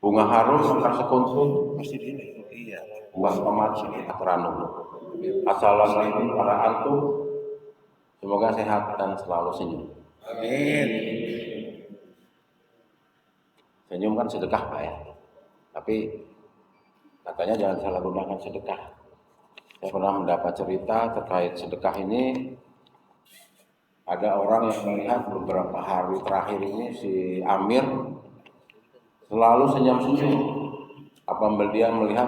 Bunga harum mekar sekuntun iya buah tomat ateranum. Assalamualaikum para antum, semoga sehat dan selalu senyum. Amin. Senyum kan sedekah Pak ya, tapi katanya jangan salah gunakan sedekah. Saya pernah mendapat cerita terkait sedekah ini. Ada orang yang melihat beberapa hari terakhir ini si Amir selalu senyum-senyum. Apabila dia melihat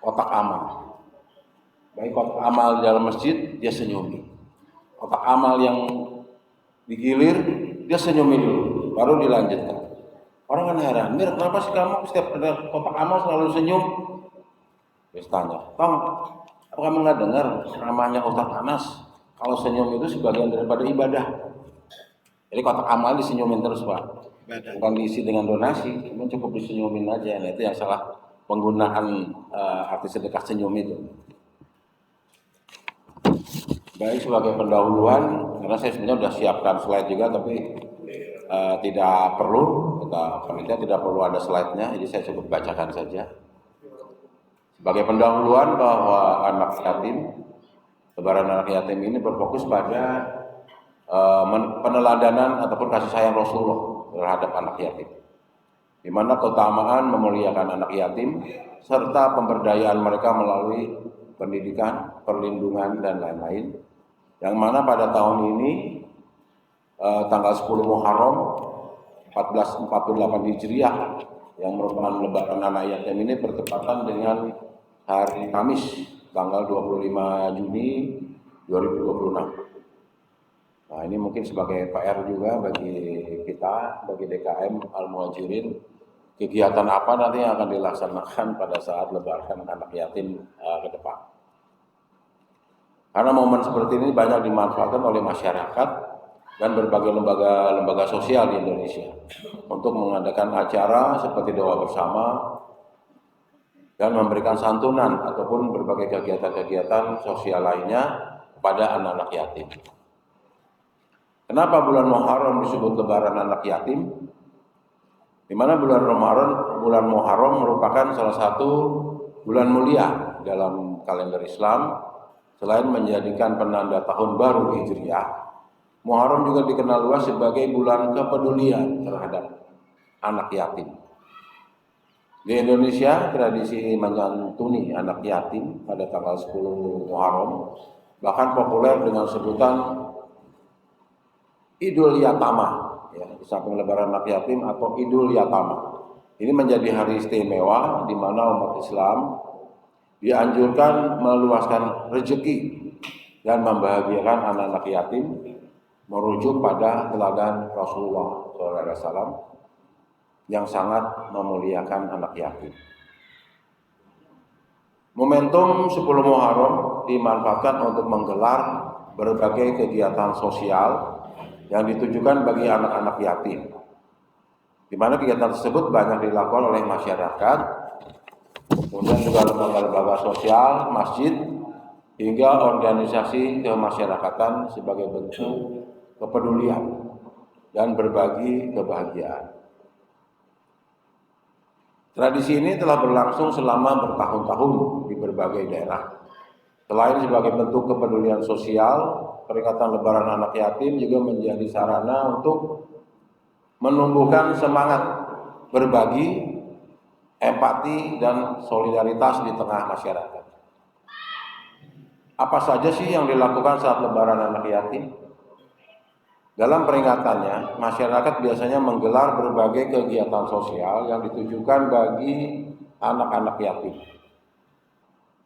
kotak amal, baik kotak amal di dalam masjid dia senyumi, kotak amal yang digilir dia senyumi dulu, baru dilanjutkan. Orang kan heran, Mir kenapa sih kamu setiap ada kotak amal selalu senyum? Dia tanya, Tong, apa kamu nggak dengar namanya Ustadz Anas? Kalau senyum itu sebagian daripada ibadah. Jadi kotak amal disenyumin terus Pak, bukan diisi dengan donasi, cuma cukup disenyumin aja. Nah itu yang salah penggunaan arti sedekah senyum itu. Baik, sebagai pendahuluan, karena saya sebenarnya sudah siapkan slide juga, tapi tidak perlu, panitia tidak perlu ada slide-nya, jadi saya cukup bacakan saja. Sebagai pendahuluan bahwa anak yatim, lebaran anak yatim ini berfokus pada peneladanan ataupun kasih sayang Rasulullah terhadap anak yatim, di mana keutamaan memuliakan anak yatim serta pemberdayaan mereka melalui pendidikan, perlindungan dan lain-lain. Yang mana pada tahun ini tanggal 10 Muharram 1448 Hijriah yang merupakan lebaran anak yatim ini bertepatan dengan hari Kamis tanggal 25 Juni 2026. Nah ini mungkin sebagai PR juga bagi kita, bagi DKM Al-Muhajirin, kegiatan apa nanti yang akan dilaksanakan pada saat lebaran anak yatim ke depan. Karena momen seperti ini banyak dimanfaatkan oleh masyarakat dan berbagai lembaga sosial di Indonesia untuk mengadakan acara seperti doa bersama dan memberikan santunan ataupun berbagai kegiatan-kegiatan sosial lainnya kepada anak-anak yatim. Kenapa bulan Muharram disebut lebaran anak yatim? Di mana bulan Muharram merupakan salah satu bulan mulia dalam kalender Islam. Selain menjadikan penanda tahun baru Hijriah, Muharram juga dikenal luas sebagai bulan kepedulian terhadap anak yatim. Di Indonesia, tradisi menyantuni anak yatim pada tanggal 10 Muharram bahkan populer dengan sebutan Idul Yatama, ya, di samping lebaran anak yatim atau Idul Yatama. Ini menjadi hari istimewa di mana umat Islam dianjurkan meluaskan rezeki dan membahagiakan anak-anak yatim, merujuk pada teladan Rasulullah SAW yang sangat memuliakan anak yatim. Momentum 10 Muharram dimanfaatkan untuk menggelar berbagai kegiatan sosial yang ditujukan bagi anak-anak yatim, di mana kegiatan tersebut banyak dilakukan oleh masyarakat, kemudian juga lembaga-lembaga sosial, masjid, hingga organisasi kemasyarakatan sebagai bentuk kepedulian dan berbagi kebahagiaan. Tradisi ini telah berlangsung selama bertahun-tahun di berbagai daerah. Selain sebagai bentuk kepedulian sosial, peringatan lebaran anak yatim juga menjadi sarana untuk menumbuhkan semangat berbagi, empati, dan solidaritas di tengah masyarakat. Apa saja sih yang dilakukan saat lebaran anak yatim? Dalam peringatannya, masyarakat biasanya menggelar berbagai kegiatan sosial yang ditujukan bagi anak-anak yatim.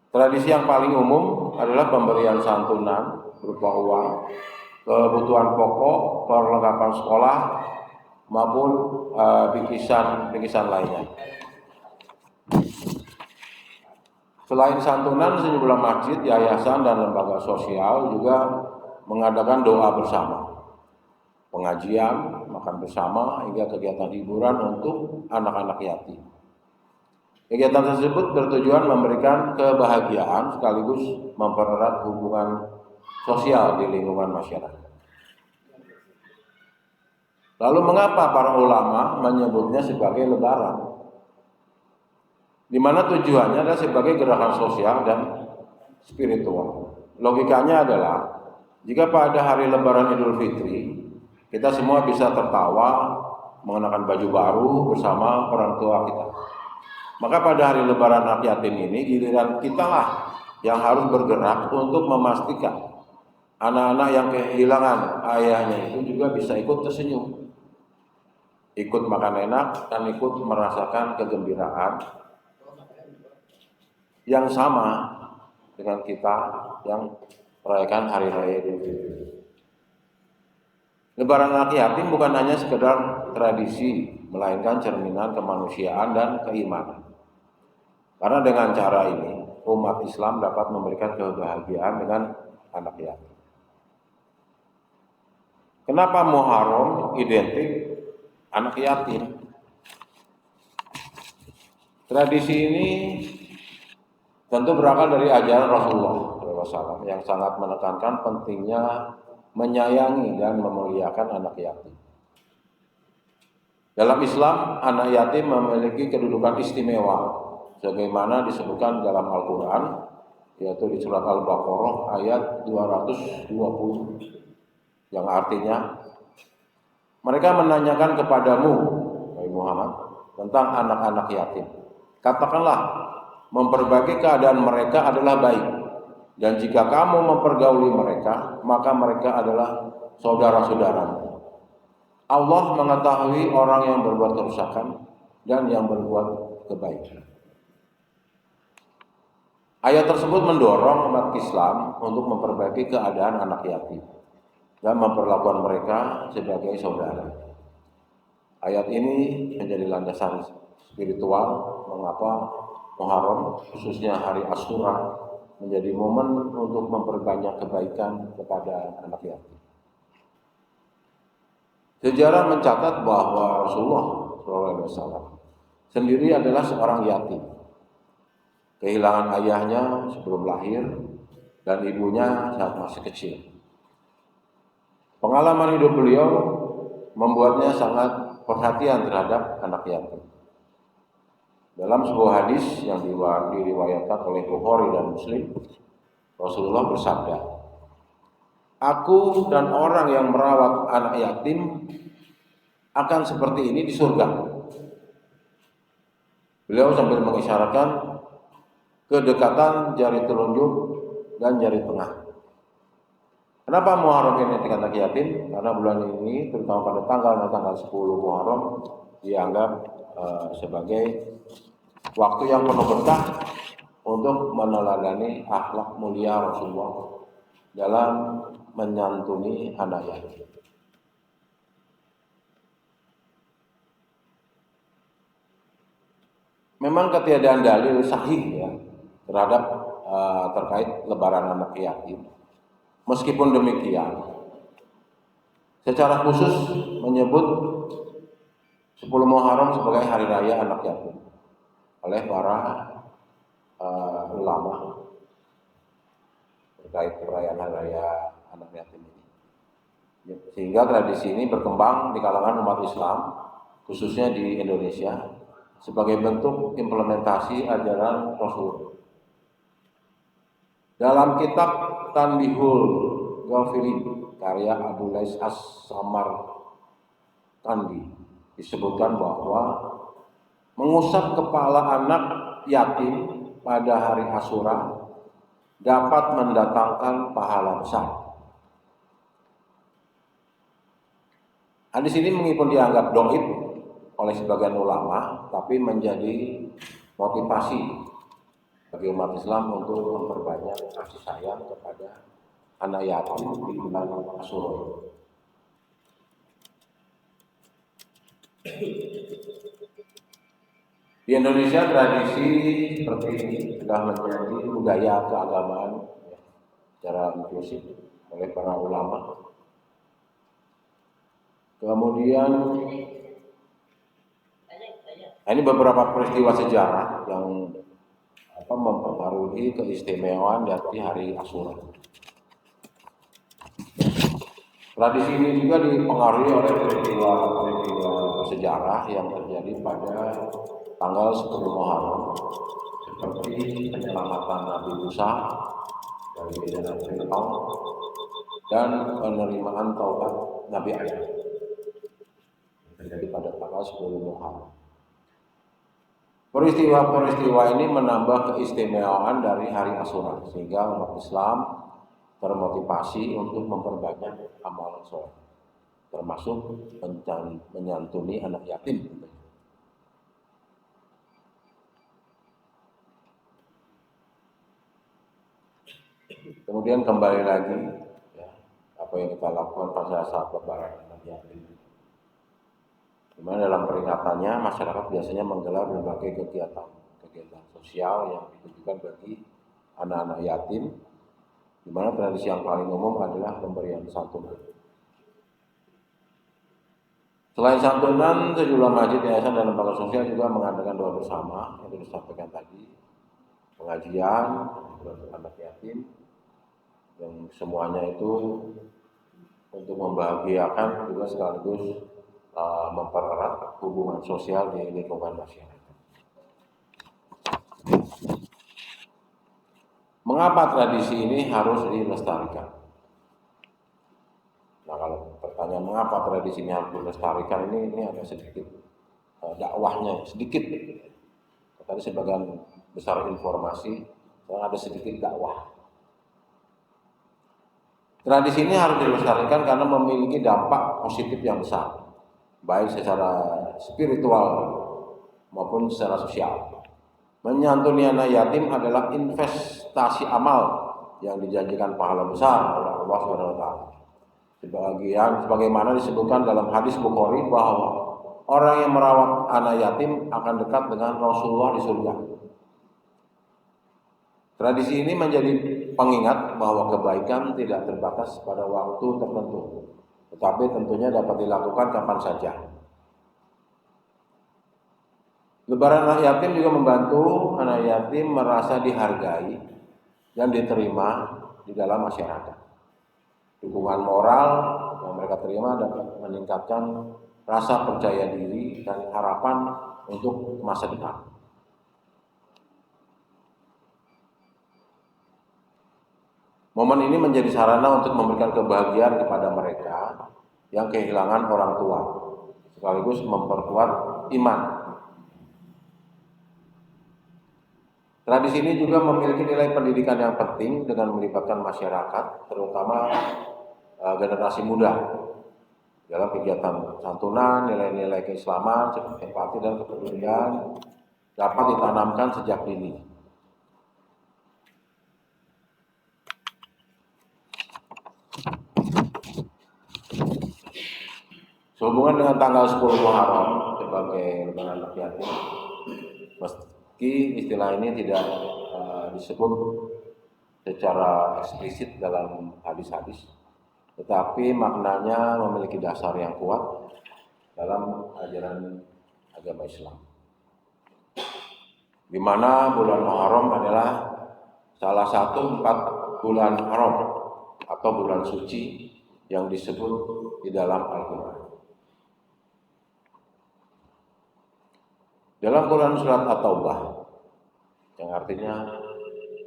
Tradisi yang paling umum adalah pemberian santunan berupa uang, kebutuhan pokok, perlengkapan sekolah, maupun bingkisan lainnya. Selain santunan, sejumlah masjid, yayasan, dan lembaga sosial juga mengadakan doa bersama, pengajian, makan bersama, hingga kegiatan hiburan untuk anak-anak yatim. Kegiatan tersebut bertujuan memberikan kebahagiaan sekaligus mempererat hubungan sosial di lingkungan masyarakat. Lalu mengapa para ulama menyebutnya sebagai lebaran? Di mana tujuannya adalah sebagai gerakan sosial dan spiritual. Logikanya adalah jika pada hari lebaran Idul Fitri kita semua bisa tertawa, mengenakan baju baru bersama orang tua kita, maka pada hari lebaran anak yatim ini giliran kita lah yang harus bergerak untuk memastikan anak-anak yang kehilangan ayahnya itu juga bisa ikut tersenyum, ikut makan enak, dan ikut merasakan kegembiraan yang sama dengan kita yang merayakan hari raya Idul Fitri. Lebaran anak yatim bukan hanya sekedar tradisi, melainkan cerminan kemanusiaan dan keimanan. Karena dengan cara ini, umat Islam dapat memberikan kebahagiaan dengan anak yatim. Kenapa Muharram identik anak yatim? Tradisi ini tentu berakal dari ajaran Rasulullah SAW yang sangat menekankan pentingnya menyayangi dan memuliakan anak yatim. Dalam Islam, anak yatim memiliki kedudukan istimewa, sebagaimana disebutkan dalam Al-Quran, yaitu di surat Al-Baqarah ayat 220, yang artinya, mereka menanyakan kepadamu, wahai Muhammad, tentang anak-anak yatim. Katakanlah, memperbaiki keadaan mereka adalah baik, dan jika kamu mempergauli mereka, maka mereka adalah saudara-saudaramu. Allah mengetahui orang yang berbuat kerusakan dan yang berbuat kebaikan. Ayat tersebut mendorong umat Islam untuk memperbaiki keadaan anak yatim dan memperlakukan mereka sebagai saudara. Ayat ini menjadi landasan spiritual mengapa Muharram, khususnya hari Asyura, menjadi momen untuk memperbanyak kebaikan kepada anak yatim. Sejarah mencatat bahwa Rasulullah SAW sendiri adalah seorang yatim. Kehilangan ayahnya sebelum lahir dan ibunya saat masih kecil. Pengalaman hidup beliau membuatnya sangat perhatian terhadap anak yatim. Dalam sebuah hadis yang diriwayatkan oleh Bukhari dan Muslim, Rasulullah bersabda, "Aku dan orang yang merawat anak yatim akan seperti ini di surga." Beliau sambil mengisyaratkan kedekatan jari telunjuk dan jari tengah. Kenapa Muharram ini dengan anak yatim? Karena bulan ini, terutama pada tanggal 10 Muharram, dianggap sebagai waktu yang penuh berkah untuk meneladani akhlak mulia Rasulullah dalam menyantuni anak yatim. Memang ketiadaan dalil sahih ya terhadap terkait lebaran anak yatim. Meskipun demikian, secara khusus menyebut 10 Muharram sebagai hari raya anak yatim oleh para ulama terkait perayaan hari raya anak yatim ini. Sehingga tradisi ini berkembang di kalangan umat Islam, khususnya di Indonesia, sebagai bentuk implementasi ajaran Rasul. Dalam kitab Tanbihul Ghafilin karya Abu Lais As-Samarqandi disebutkan bahwa mengusap kepala anak yatim pada hari Asyura dapat mendatangkan pahala besar. Hadis ini meskipun dianggap dhaif oleh sebagian ulama, tapi menjadi motivasi bagi umat Islam untuk memperbanyak kasih sayang kepada anak yatim di bulan Asyura. Di Indonesia tradisi seperti ini sudah menjadi budaya keagamaan secara inklusif oleh para ulama. Kemudian ini beberapa peristiwa sejarah yang mempengaruhi keistimewaan dari hari Asyura. Tradisi ini juga dipengaruhi oleh peristiwa-peristiwa sejarah yang terjadi pada tanggal 10 Muharram, seperti penyelamatan Nabi Musa dari jalan Fir'aun dan penerimaan Taurat Nabi Adam terjadi pada tanggal 10 Muharram. Peristiwa-peristiwa ini menambah keistimewaan dari hari Asyura, sehingga umat Islam termotivasi untuk memperbanyak amalan soleh, termasuk menyantuni anak yatim. Kemudian kembali lagi, ya, apa yang kita lakukan pada saat lebaran anak yatim. Dimana dalam peringatannya masyarakat biasanya menggelar berbagai kegiatan sosial yang ditujukan bagi anak-anak yatim, di mana tradisi yang paling umum adalah pemberian santunan. Selain santunan, sejumlah masjid, yayasan, dan lembaga sosial juga mengadakan doa bersama yang disampaikan tadi, pengajian untuk anak yatim, yang semuanya itu untuk membahagiakan juga sekaligus mempererat hubungan sosial di lingkungan masyarakat. Mengapa tradisi ini harus dilestarikan? Nah, kalau pertanyaan mengapa tradisi ini harus dilestarikan, ini ada sedikit dakwahnya, sedikit. Tadi sebagian besar informasi, dan ada sedikit dakwah. Tradisi ini harus dilestarikan karena memiliki dampak positif yang besar, baik secara spiritual maupun secara sosial. Menyantuni anak yatim adalah investasi amal yang dijanjikan pahala besar oleh Allah SWT. Sebagaimana disebutkan dalam hadis Bukhari bahwa orang yang merawat anak yatim akan dekat dengan Rasulullah di surga. Tradisi ini menjadi pengingat bahwa kebaikan tidak terbatas pada waktu tertentu, tetapi tentunya dapat dilakukan kapan saja. Lebaran anak yatim juga membantu anak yatim merasa dihargai dan diterima di dalam masyarakat. Dukungan moral yang mereka terima dapat meningkatkan rasa percaya diri dan harapan untuk masa depan. Momen ini menjadi sarana untuk memberikan kebahagiaan kepada mereka yang kehilangan orang tua, sekaligus memperkuat iman. Tradisi ini juga memiliki nilai pendidikan yang penting dengan melibatkan masyarakat, terutama generasi muda, dalam kegiatan santunan. Nilai-nilai keislaman seperti empati dan kepedulian dapat ditanamkan sejak dini. Sehubungan dengan tanggal 10 Muharram sebagai lebaran anak yatim, meski istilah ini tidak disebut secara eksplisit dalam hadis-hadis, tetapi maknanya memiliki dasar yang kuat dalam ajaran agama Islam, di mana bulan Muharram adalah salah satu 4 bulan haram atau bulan suci yang disebut di dalam Al-Quran. Dalam Quran surat At-Taubah, yang artinya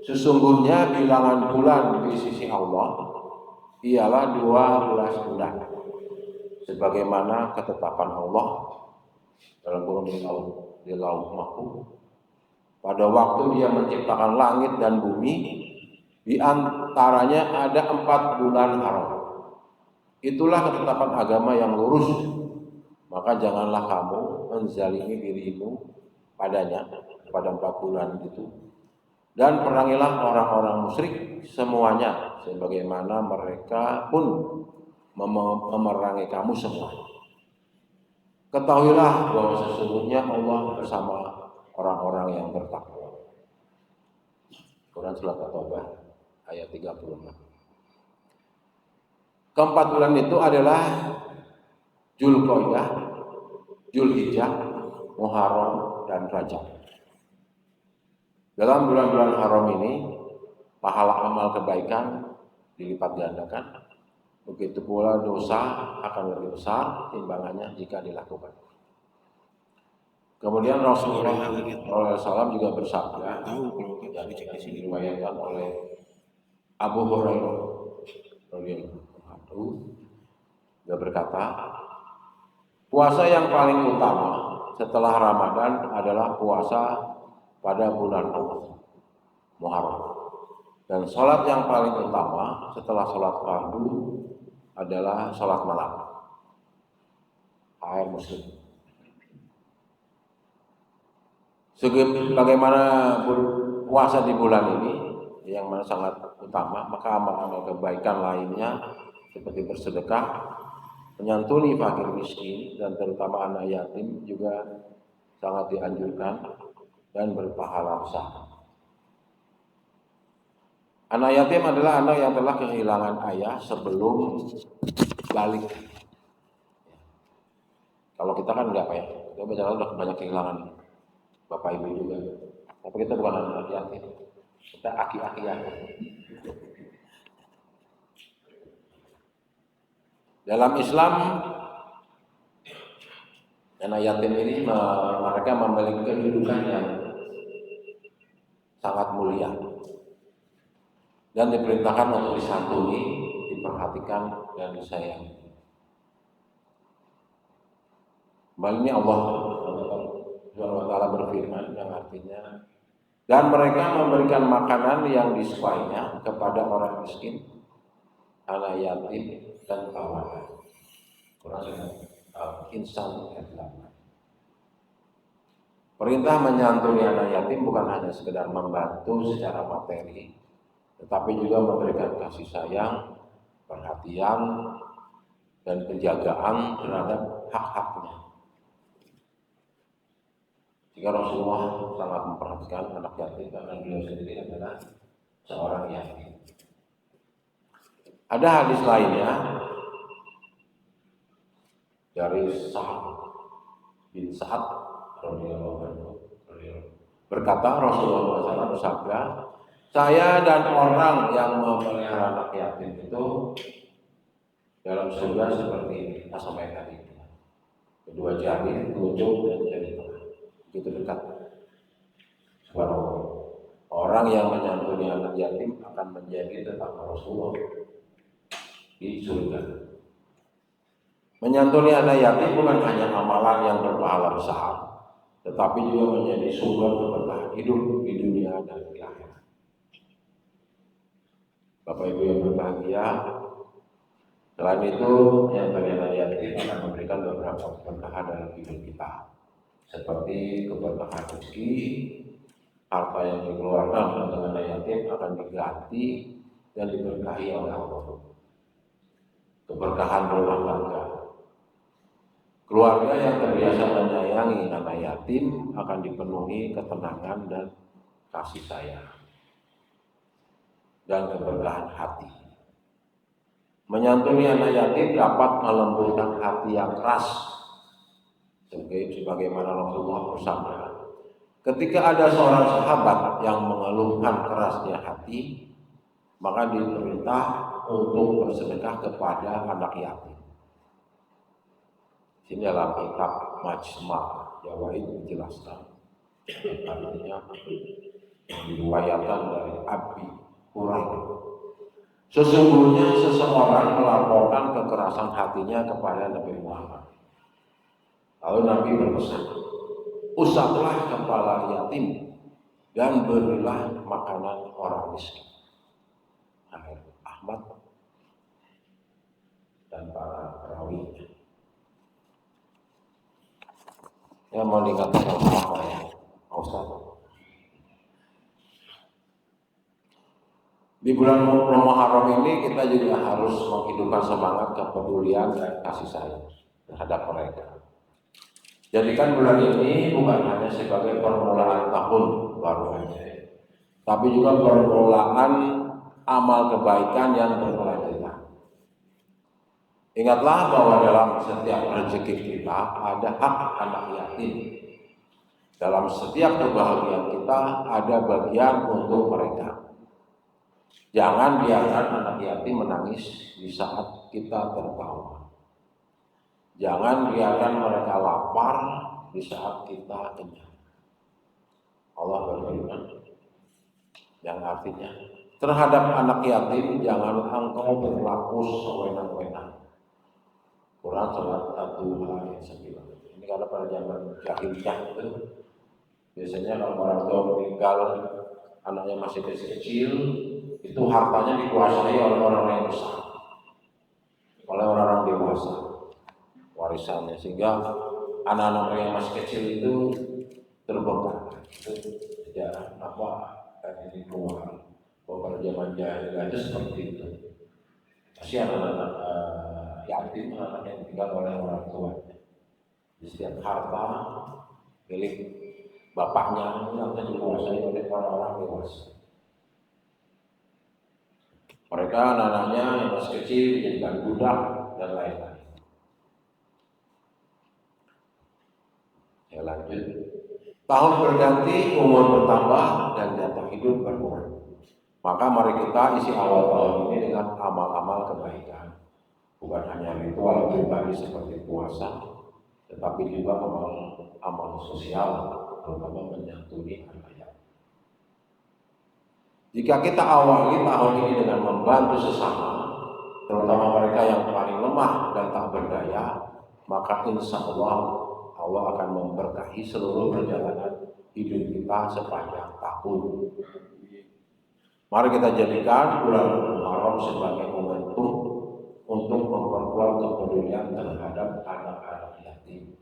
sesungguhnya bilangan bulan di sisi Allah ialah 12 bulan, sebagaimana ketetapan Allah dalam Quran di Lauh Mahfuz. Pada waktu Dia menciptakan langit dan bumi, di antaranya ada 4 bulan haram. Itulah ketetapan agama yang lurus. Maka janganlah kamu menzalimi dirimu padanya pada 4 bulan itu, dan perangilah orang-orang musyrik semuanya sebagaimana mereka pun memerangi kamu semua. Ketahuilah bahwa sesungguhnya Allah bersama orang-orang yang bertakwa. Quran surat At-Taubah ayat 36. Keempat bulan itu adalah Dzulqa'dah, Dzulhijjah, Muharram, dan Rajab. Dalam bulan-bulan haram ini, pahala amal kebaikan dilipat gandakan, Begitu pula dosa akan lebih besar timbangannya jika dilakukan. Kemudian Rasulullah SAW juga bersabda yang diriwayatkan oleh Abu Hurairah radhiyallahu anhu, dia berkata, puasa yang paling utama setelah Ramadan adalah puasa pada bulan Muharram. Dan sholat yang paling utama setelah sholat fardu adalah sholat malam. Air Muslim. Bagaimana puasa di bulan ini yang mana sangat utama, maka amal-amal kebaikan lainnya seperti bersedekah, menyantuni fakir miskin dan terutama anak yatim juga sangat dianjurkan dan berpahala besar. Anak yatim adalah anak yang telah kehilangan ayah sebelum balik. Kalau kita kan enggak, Pak ya. Kita bicara udah banyak kehilangan bapak ibu juga. Tapi kita bukan anak yatim. Kita aki-aki yatim. Dalam Islam, anak yatim ini mereka memiliki kedudukan yang sangat mulia dan diperintahkan untuk disantuni, diperhatikan dan disayangi. Kembali Allah Subhanahu wa Ta'ala berfirman yang artinya, dan mereka memberikan makanan yang disukainya kepada orang miskin, anak yatim dan kawanan. Insan Islam. Perintah menyantuni anak yatim bukan hanya sekedar membantu secara materi, tetapi juga memberikan kasih sayang, perhatian, dan penjagaan terhadap hak-haknya. Jika Rasulullah sangat memperhatikan anak yatim karena beliau sendiri adalah seorang yatim. Ada hadis lainnya dari Sa'ad bin Sa'ad radhiyallahu anhu berkata, Rasulullah SAW bersabda, saya dan orang yang memelihara anak yatim itu dalam surga seperti ini, sampai tadi. Kedua jari, telunjuk dan jari tengah. Begitu dekat. Subhanallah. Orang yang menyantuni anak yatim akan menjadi tetangga Rasulullah di surga. Menyantuni anak yatim bukan hanya amalan yang berpahala besar, tetapi juga menjadi sumber keberkahan hidup di dunia dan di akhirat. Bapak Ibu yang berbahagia, selain itu menyantuni anak yatim akan memberikan beberapa keberkahan dalam hidup kita, seperti keberkahan rezeki, harta yang dikeluarkan dengan anak yatim akan diganti dan diberkahi oleh Allah. Keberkahan rumah tangga. Keluarga yang terbiasa menyayangi anak yatim akan dipenuhi ketenangan dan kasih sayang dan keberkahan hati. Menyantuni anak yatim dapat melembutkan hati yang keras. Sebagaimana Rasulullah bersabda, ketika ada seorang sahabat yang mengeluhkan kerasnya hati, maka diperintah untuk bersedekah kepada anak yatim. Ini dalam kitab Majma' Jawaid menjelaskan, artinya diriwayatkan dari Abi Hurairah. Sesungguhnya seseorang melaporkan kekerasan hatinya kepada Nabi Muhammad. Lalu Nabi berpesan, usaplah kepala yatim dan berilah makanan orang miskin. Ahmad dan para perawinya. Ya mau dikatakan apa ya, Ustaz? Di bulan Muharram ini kita juga harus menghidupkan semangat kepedulian dan kasih sayang terhadap mereka. Jadikan bulan ini bukan hanya sebagai permulaan tahun baru saja, tapi juga permulaan amal kebaikan yang berkelanjutan. Ingatlah bahwa dalam setiap rezeki kita ada hak anak yatim. Dalam setiap kebahagiaan kita ada bagian untuk mereka. Jangan biarkan anak yatim menangis di saat kita tertawa. Jangan biarkan mereka lapar di saat kita kenyang. Allah berfirman yang artinya, terhadap anak yatim jangan engkau berlaku sewenang-wenang. Quran surat 1 ayat 9. Ini kalau pada zaman jahiliyah itu biasanya kalau orang tua meninggal, anaknya masih kecil, itu hartanya dikuasai oleh orang yang besar, oleh orang-orang dewasa warisannya, sehingga anak-anak yang masih kecil itu terbengkalai. Itu sejarah apa ini keluar bahwa zaman jahiliyah itu seperti itu. Masih anak-anak yatim, anak yang ditinggal oleh orang tuanya. Di setiap harta milik bapaknya yang dikuasai oleh orang-orang dewasa. Mereka anak-anaknya yang masih kecil dijadikan budak dan lain-lain. Ya lanjut. Tahun berganti, umur bertambah dan jatah hidup berkurang. Maka mari kita isi awal tahun ini dengan amal-amal kebaikan. Bukan hanya ritual pribadi seperti puasa, tetapi juga amal sosial, terutama menyantuni anak yatim. Jika kita awali tahun ini dengan membantu sesama, terutama mereka yang paling lemah dan tak berdaya, maka insya Allah akan memberkahi seluruh perjalanan hidup kita sepanjang tahun. Mari kita jadikan bulan Muharram sebagai momentum untuk memperkuat kepedulian terhadap anak-anak yatim.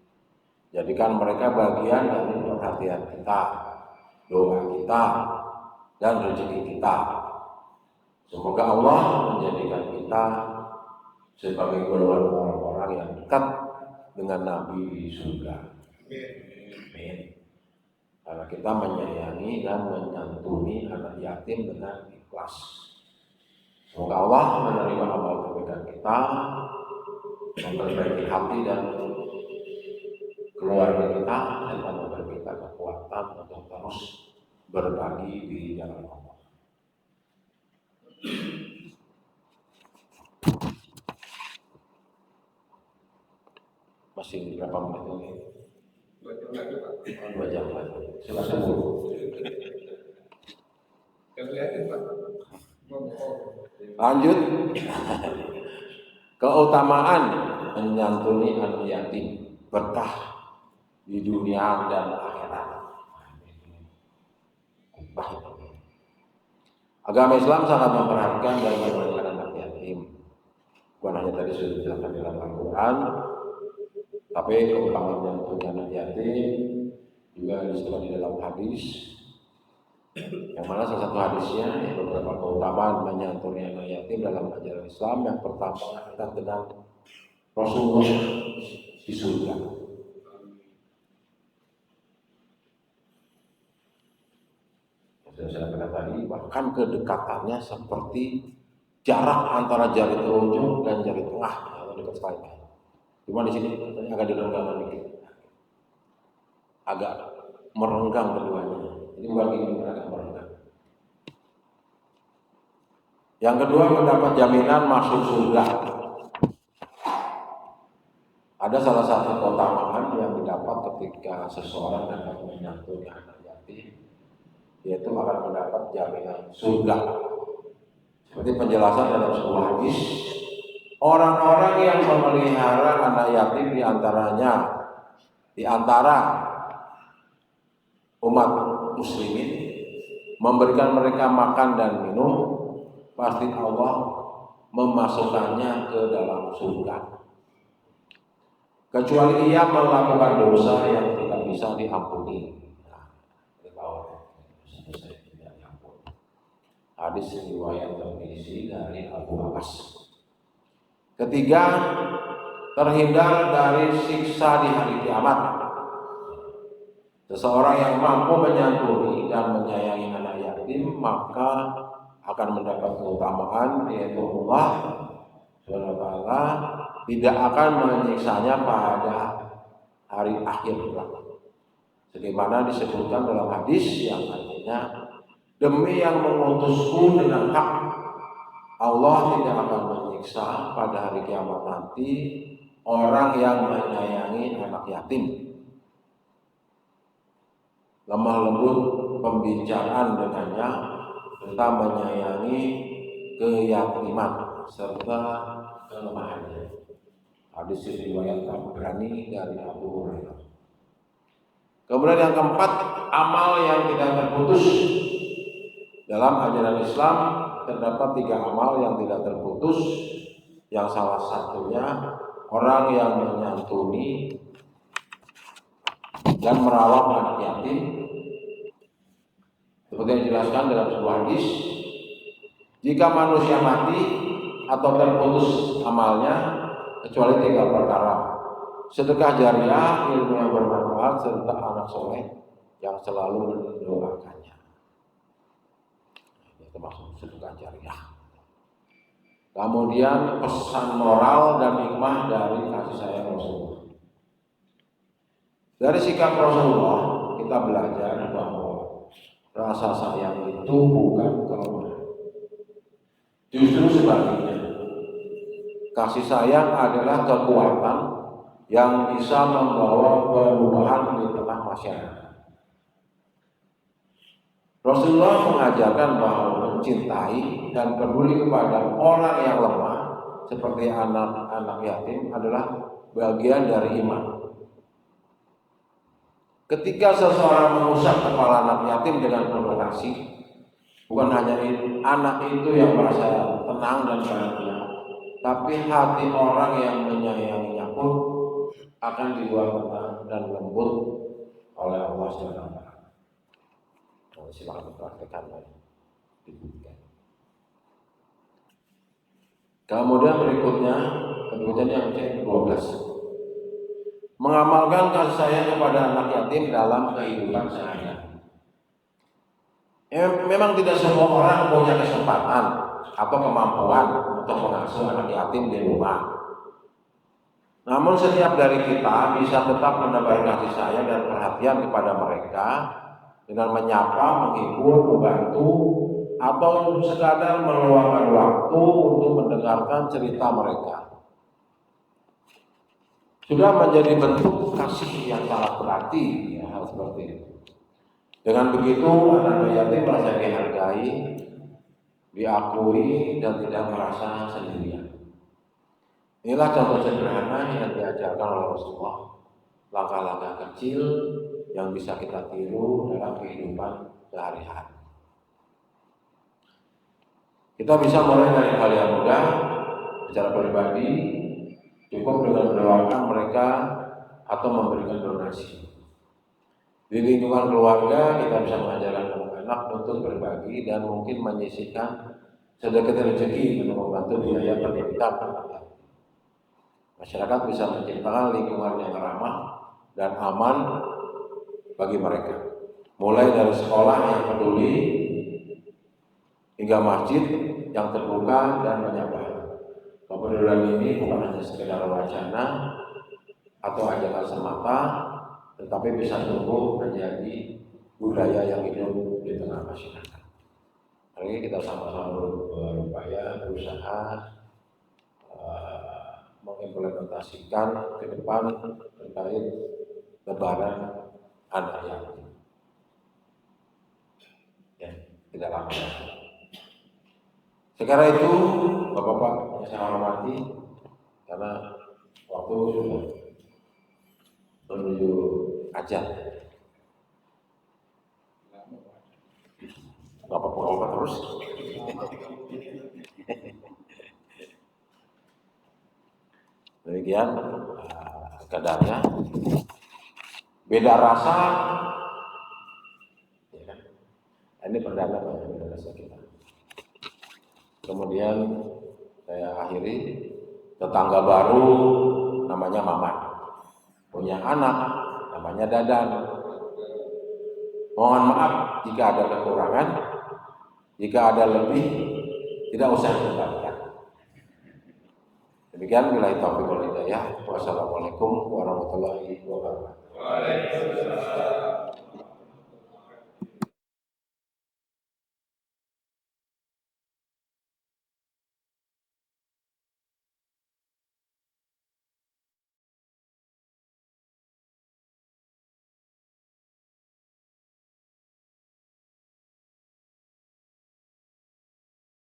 Jadikan mereka bagian dari perhatian kita, doa kita, dan rezeki kita. Semoga Allah menjadikan kita sebagai golongan orang-orang yang dekat dengan Nabi di surga. Amin. Karena kita menyayangi dan menyantuni anak yatim dengan ikhlas. Semoga Allah menerima amal kebaikan kita, memperbaiki hati dan keluarga kita, dan memberi kita kekuatan untuk terus berbagi di jalan Allah. Masih berapa menit lagi? 2 jam lagi, Pak. 2 jam lagi. Silakan Bu. Lanjut. Keutamaan menyantuni anak yatim, berkah di dunia dan akhirat. Agama Islam sangat memperhatikan dan memelihara anak yatim. Bukan hanya tadi sudah dijelaskan dalam Al-Quran, tapi keutamaan menyantuni anak yatim juga disebut di dalam hadis. Yang mana salah satu hadisnya beberapa keutamaan menyantuni anak yatim dalam ajaran Islam. Yang pertama adalah dengan Rasulullah di surga. Sudah saya katakan tadi, bahkan kedekatannya seperti jarak antara jari telunjuk dan jari tengah, atau dekat sekali. Cuma di sini agak direnggang dikit, agak merenggang keduanya. Jadi bagi ini agak merenggang. Yang kedua, mendapat jaminan masuk surga. Ada salah satu keutamaan yang didapat ketika seseorang dapat menyantuni anak yatim, yaitu akan mendapat jaminan surga. Seperti penjelasan dalam sebuah hadis, orang-orang yang memelihara anak yatim di antara umat muslimin, memberikan mereka makan dan minum, pasti Allah memasukkannya ke dalam surga. Kecuali ia melakukan dosa yang tidak bisa diampuni. Hadis riwayat Tirmidzi dari Abu Abbas. Ketiga, terhindar dari siksa di hari kiamat. Seseorang yang mampu menyantuni dan menyayangi anak yatim maka akan mendapat keutamaan, yaitu Allah SWT tidak akan menyiksanya pada hari akhir. Sebagaimana disebutkan dalam hadis yang artinya, demi yang mengutusku dengan hak, Allah tidak akan menyiksa pada hari kiamat nanti orang yang menyayangi anak yatim. Lemah lembut pembicaraan dengannya serta menyayangi keyatiman serta kelemahannya. Hadis riwayat Tabrani dari Abu Hurairah. Kemudian yang keempat, amal yang tidak terputus. Dalam ajaran Islam terdapat 3 amal yang tidak terputus. Yang salah satunya orang yang menyantuni dan merawat anak yatim. Seperti yang dijelaskan dalam sebuah hadis, jika manusia mati atau terputus amalnya kecuali 3 perkara: sedekah jariah, ilmu yang bermanfaat, serta anak soleh yang selalu mendoakannya. Itu maksud sedekah jariah. Kemudian pesan moral dan hikmah dari kasih sayang Rasulullah. Dari sikap Rasulullah kita belajar bahwa rasa sayang itu bukan kelemahan. Justru sebaliknya, kasih sayang adalah kekuatan yang bisa membawa perubahan di tengah masyarakat. Rasulullah mengajarkan bahwa mencintai dan peduli kepada orang yang lemah seperti anak-anak yatim adalah bagian dari iman. Ketika seseorang mengusap kepala anak yatim dengan penuh kasih, bukan hanya anak itu yang merasa tenang dan bahagia, tapi hati orang yang menyayanginya pun akan dibuat tenang dan lembut oleh Allah SWT. Silakan dipraktekkan lagi. Kemudian berikutnya yang ke-12, mengamalkan kasih sayang kepada anak yatim dalam kehidupan sehari-hari. Memang tidak semua orang punya kesempatan atau kemampuan untuk mengasuh anak yatim di rumah. Namun setiap dari kita bisa tetap menebar kasih sayang dan perhatian kepada mereka dengan menyapa, menghibur, membantu, atau sekadar meluangkan waktu untuk mendengarkan cerita mereka. Sudah menjadi bentuk kasih yang sangat berarti, ya, hal seperti itu. Dengan begitu, anak yatim merasa dihargai, diakui, dan tidak merasa sendirian. Inilah contoh sederhana yang diajarkan oleh Rasulullah, langkah-langkah kecil yang bisa kita tiru dalam kehidupan sehari-hari. Kita bisa mulai dari hal yang mudah. Secara pribadi, cukup dengan mendoakan mereka atau memberikan donasi. Di lingkungan keluarga, kita bisa mengajarkan anak-anak untuk berbagi dan mungkin menyisihkan sedikit rezeki untuk membantu biaya pendidikan anak-anak. Masyarakat bisa menciptakan lingkungan yang ramah dan aman bagi mereka, mulai dari sekolah yang peduli hingga masjid yang terbuka dan menyapa. Kepedulian ini bukan hanya sekedar wacana atau ajakan semata, tetapi bisa tumbuh menjadi budaya yang hidup di tengah masyarakat. Hari ini kita sama-sama berupaya berusaha mengimplementasikan ke depan terkait lebaran anak yatim. Ya, tidak lama. Sekarang itu, Bapak-bapak yang saya hormati, karena waktu sudah menuju ajan. Nggak apa-apa terus. Demikian kadarnya. Beda rasa, ya kan? Ini perdana beda rasa kita. Kemudian saya akhiri, tetangga baru namanya Maman, punya anak namanya Dadan. Mohon maaf jika ada kekurangan, jika ada lebih tidak usah dikatakan. Demikian, billahi taufiq wal hidayah. Wassalamualaikum warahmatullahi wabarakatuh. Waalaikumsalam.